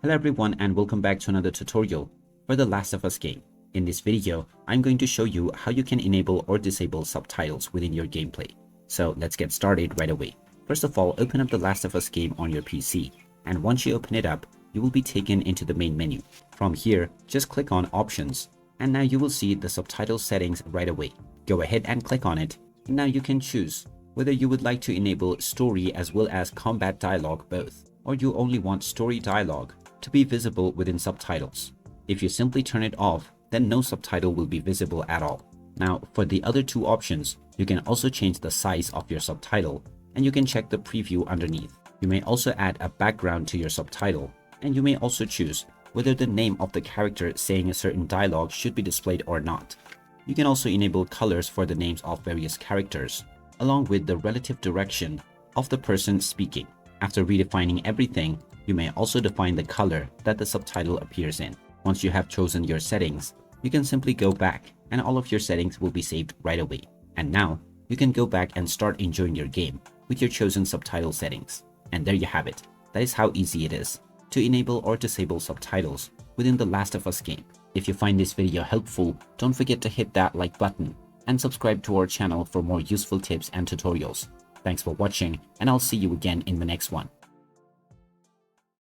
Hello everyone and welcome back to another tutorial for The Last of Us game. In this video, I'm going to show you how you can enable or disable subtitles within your gameplay. So let's get started right away. First of all, open up The Last of Us game on your PC, and once you open it up, you will be taken into the main menu. From here, just click on Options, and now you will see the subtitle settings right away. Go ahead and click on it, and now you can choose whether you would like to enable story as well as combat dialogue both, or you only want story dialogue to be visible within subtitles. If you simply turn it off, then no subtitle will be visible at all. Now, for the other two options, you can also change the size of your subtitle, and you can check the preview underneath. You may also add a background to your subtitle, and you may also choose whether the name of the character saying a certain dialogue should be displayed or not. You can also enable colors for the names of various characters, along with the relative direction of the person speaking. After redefining everything, you may also define the color that the subtitle appears in. Once you have chosen your settings, you can simply go back and all of your settings will be saved right away. And now, you can go back and start enjoying your game with your chosen subtitle settings. And there you have it. That is how easy it is to enable or disable subtitles within The Last of Us game. If you find this video helpful, don't forget to hit that like button and subscribe to our channel for more useful tips and tutorials. Thanks for watching, and I'll see you again in the next one.